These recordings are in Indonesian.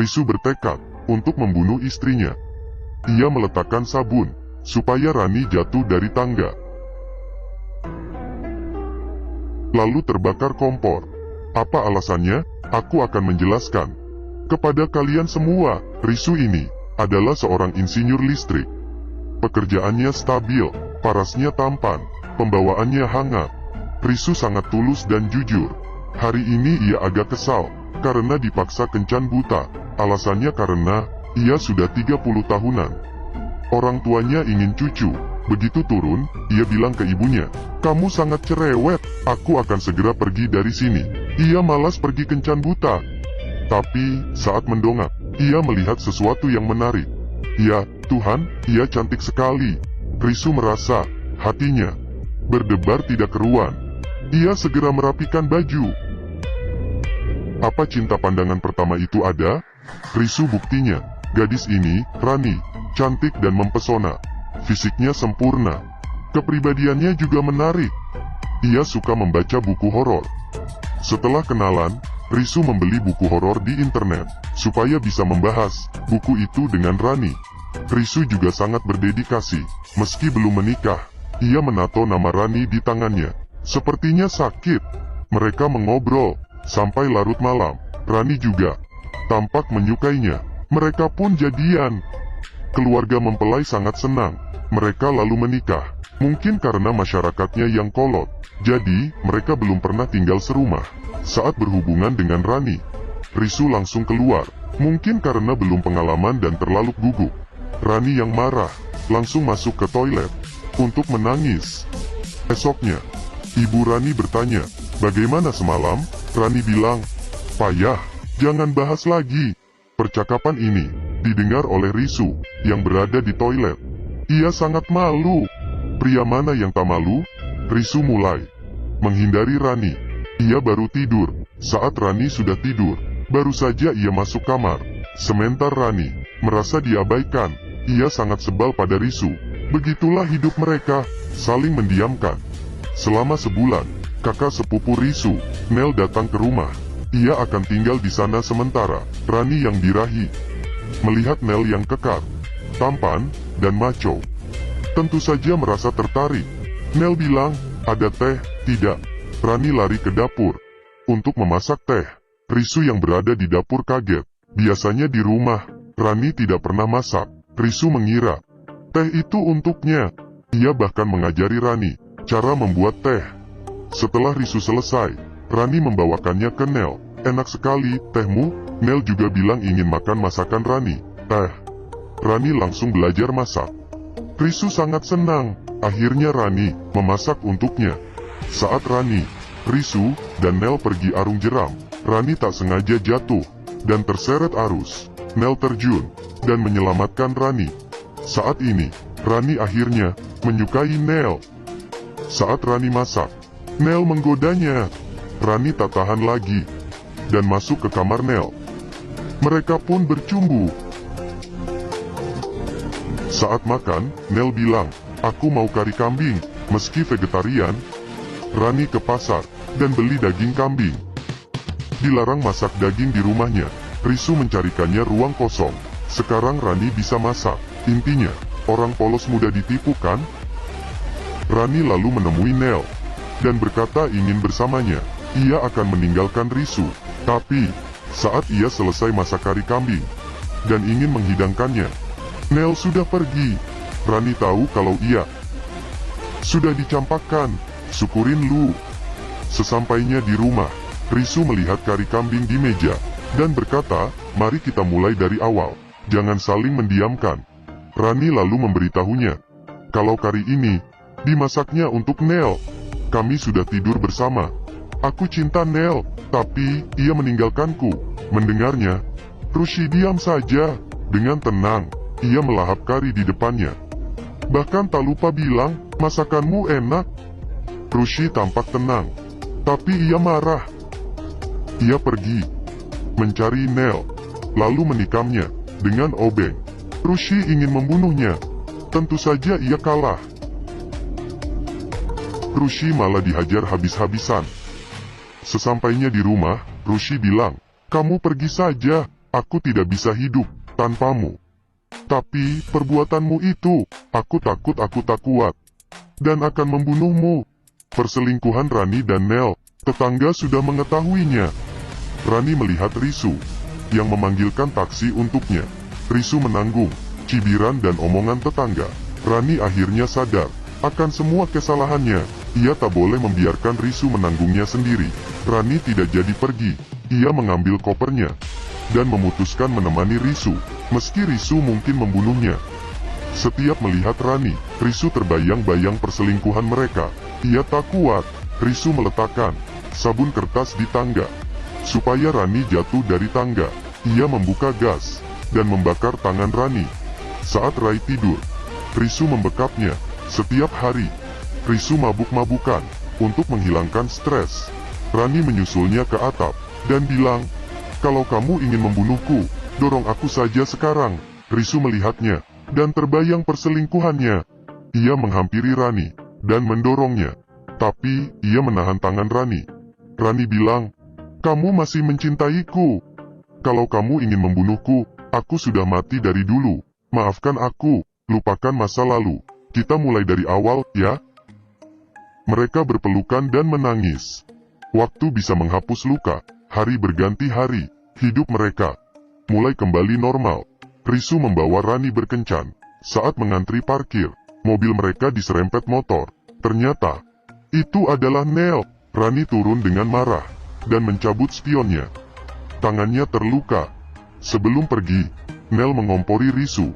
Risu bertekad untuk membunuh istrinya. Ia meletakkan sabun supaya Rani jatuh dari tangga, lalu terbakar kompor. Apa alasannya? Aku akan menjelaskan kepada kalian semua. Risu ini adalah seorang insinyur listrik. Pekerjaannya stabil, parasnya tampan, pembawaannya hangat. Risu sangat tulus dan jujur. Hari ini ia agak kesal karena dipaksa kencan buta. Alasannya karena ia sudah 30 tahunan. Orang tuanya ingin cucu. Begitu turun, ia bilang ke ibunya, "Kamu sangat cerewet, aku akan segera pergi dari sini." Ia malas pergi kencan buta. Tapi, saat mendongak, ia melihat sesuatu yang menarik. Ya, Tuhan, ia cantik sekali. Risu merasa, hatinya berdebar tidak keruan. Ia segera merapikan baju. Apa cinta pandangan pertama itu ada? Risu buktinya. Gadis ini, Rani, cantik dan mempesona. Fisiknya sempurna. Kepribadiannya juga menarik. Ia suka membaca buku horor. Setelah kenalan, Risu membeli buku horor di internet, supaya bisa membahas buku itu dengan Rani. Risu juga sangat berdedikasi. Meski belum menikah, ia menato nama Rani di tangannya. Sepertinya sakit. Mereka mengobrol sampai larut malam. Rani juga tampak menyukainya. Mereka pun jadian. Keluarga mempelai sangat senang. Mereka lalu menikah. Mungkin karena masyarakatnya yang kolot, jadi mereka belum pernah tinggal serumah. Saat berhubungan dengan Rani, Risu langsung keluar. Mungkin karena belum pengalaman dan terlalu gugup. Rani yang marah, langsung masuk ke toilet untuk menangis. Esoknya, ibu Rani bertanya, "Bagaimana semalam?" Rani bilang, "Payah, jangan bahas lagi." Percakapan ini didengar oleh Risu yang berada di toilet. Ia sangat malu. Pria mana yang tak malu? Risu mulai menghindari Rani. Ia baru tidur. Saat Rani sudah tidur, baru saja ia masuk kamar. Sementara Rani merasa diabaikan. Ia sangat sebal pada Risu. Begitulah hidup mereka, saling mendiamkan. Selama sebulan, kakak sepupu Risu, Nel, datang ke rumah. Ia akan tinggal di sana sementara. Rani yang birahi melihat Nel yang kekar, tampan, dan maco, tentu saja merasa tertarik. Nel bilang, "Ada teh, tidak?" Rani lari ke dapur untuk memasak teh. Risu yang berada di dapur kaget. Biasanya di rumah, Rani tidak pernah masak. Risu mengira teh itu untuknya. Ia bahkan mengajari Rani cara membuat teh. Setelah Risu selesai, Rani membawakannya ke Nel. "Enak sekali tehmu." Nel juga bilang ingin makan masakan Rani. Teh. Rani langsung belajar masak. Risu sangat senang. Akhirnya Rani memasak untuknya. Saat Rani, Risu, dan Nel pergi arung jeram, Rani tak sengaja jatuh dan terseret arus. Nel terjun dan menyelamatkan Rani. Saat ini, Rani akhirnya menyukai Nel. Saat Rani masak, Nel menggodanya. Rani tak tahan lagi dan masuk ke kamar Nel. Mereka pun bercumbu. Saat makan, Nel bilang, "Aku mau kari kambing." Meski vegetarian, Rani ke pasar dan beli daging kambing. Dilarang masak daging di rumahnya. Risu mencarikannya ruang kosong. Sekarang Rani bisa masak. Intinya, orang polos mudah ditipu kan? Rani lalu menemui Nel dan berkata ingin bersamanya. Ia akan meninggalkan Risu. Tapi, saat ia selesai masak kari kambing dan ingin menghidangkannya, Nel sudah pergi. Rani tahu kalau ia sudah dicampakkan. Syukurin lu. Sesampainya di rumah, Risu melihat kari kambing di meja dan berkata, "Mari kita mulai dari awal. Jangan saling mendiamkan." Rani lalu memberitahunya kalau kari ini dimasaknya untuk Nel. "Kami sudah tidur bersama. Aku cinta Nel, tapi ia meninggalkanku." Mendengarnya, Rushi diam saja. Dengan tenang, ia melahap kari di depannya. Bahkan tak lupa bilang, "Masakanmu enak." Rushi tampak tenang, tapi ia marah. Ia pergi mencari Nel, lalu menikamnya dengan obeng. Rushi ingin membunuhnya. Tentu saja ia kalah. Rushi malah dihajar habis-habisan. Sesampainya di rumah, Rushi bilang, "Kamu pergi saja. Aku tidak bisa hidup tanpamu. Tapi, perbuatanmu itu, aku takut aku tak kuat. Dan akan membunuhmu. Perselingkuhan Rani dan Nel, tetangga sudah mengetahuinya. Rani melihat Risu, yang memanggilkan taksi untuknya. Risu menanggung cibiran dan omongan tetangga. Rani akhirnya sadar akan semua kesalahannya. Ia tak boleh membiarkan Risu menanggungnya sendiri. Rani tidak jadi pergi. Ia mengambil kopernya dan memutuskan menemani Risu, meski Risu mungkin membunuhnya. Setiap melihat Rani, Risu terbayang-bayang perselingkuhan mereka. Ia tak kuat. Risu meletakkan sabun kertas di tangga supaya Rani jatuh dari tangga. Ia membuka gas dan membakar tangan Rani. Saat Rai tidur, Risu membekapnya. Setiap hari, Risu mabuk-mabukan untuk menghilangkan stres. Rani menyusulnya ke atap dan bilang, "Kalau kamu ingin membunuhku, dorong aku saja sekarang." Risu melihatnya dan terbayang perselingkuhannya. Ia menghampiri Rani dan mendorongnya, tapi ia menahan tangan Rani. Rani bilang, "Kamu masih mencintaiku. Kalau kamu ingin membunuhku, aku sudah mati dari dulu. Maafkan aku, lupakan masa lalu. Kita mulai dari awal, ya?" Mereka berpelukan dan menangis. Waktu bisa menghapus luka. Hari berganti hari. Hidup mereka mulai kembali normal. Risu membawa Rani berkencan. Saat mengantri parkir, mobil mereka diserempet motor. Ternyata, itu adalah Nel. Rani turun dengan marah dan mencabut spionnya. Tangannya terluka. Sebelum pergi, Nel mengompori Risu.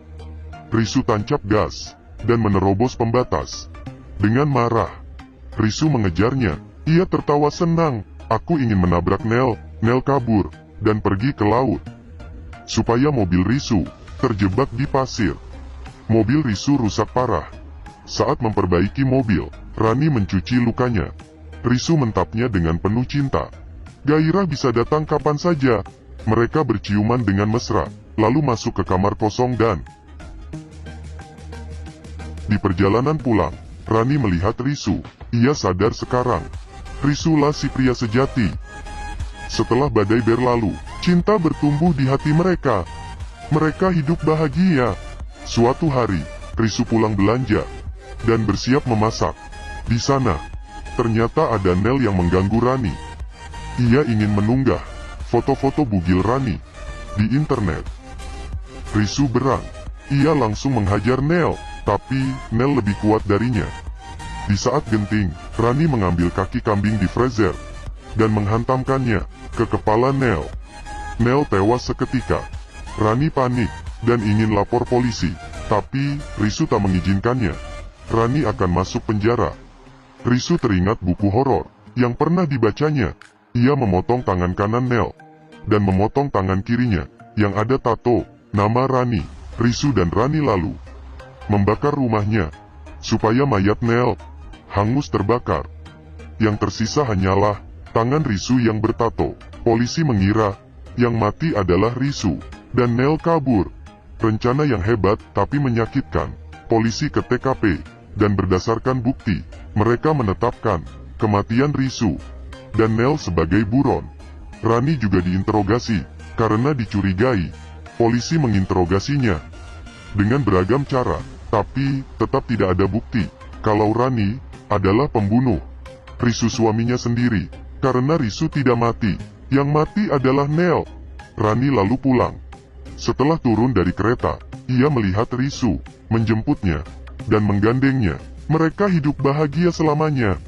Risu tancap gas dan menerobos pembatas. Dengan marah, Risu mengejarnya. Ia tertawa senang. "Aku ingin menabrak Nel." Nel kabur dan pergi ke laut. Supaya mobil Risu terjebak di pasir. Mobil Risu rusak parah. Saat memperbaiki mobil, Rani mencuci lukanya. Risu mentapnya dengan penuh cinta. Gairah bisa datang kapan saja. Mereka berciuman dengan mesra, lalu masuk ke kamar kosong dan di perjalanan pulang, Rani melihat Risu. Ia sadar sekarang, Risulah si pria sejati. Setelah badai berlalu, cinta bertumbuh di hati mereka. Mereka hidup bahagia. Suatu hari, Risu pulang belanja dan bersiap memasak. Di sana, ternyata ada Nel yang mengganggu Rani. Ia ingin menunggah foto-foto bugil Rani di internet. Risu berang. Ia langsung menghajar Nel, tapi Nel lebih kuat darinya. Di saat genting, Rani mengambil kaki kambing di freezer dan menghantamkannya ke kepala Nel. Nel tewas seketika. Rani panik dan ingin lapor polisi, tapi Risu tak mengizinkannya. Rani akan masuk penjara. Risu teringat buku horor yang pernah dibacanya. Ia memotong tangan kanan Nel dan memotong tangan kirinya yang ada tato nama Rani. Risu dan Rani lalu membakar rumahnya supaya mayat Nel hangus terbakar. Yang tersisa hanyalah tangan Risu yang bertato. Polisi mengira yang mati adalah Risu dan Nel kabur. Rencana yang hebat tapi menyakitkan. Polisi ke TKP dan berdasarkan bukti, mereka menetapkan kematian Risu dan Nel sebagai buron. Rani juga diinterogasi karena dicurigai. Polisi menginterogasinya dengan beragam cara, tapi tetap tidak ada bukti kalau Rani adalah pembunuh Risu suaminya sendiri. Karena Risu tidak mati, yang mati adalah Nel. Rani lalu pulang. Setelah turun dari kereta, ia melihat Risu menjemputnya dan menggandengnya. Mereka hidup bahagia selamanya.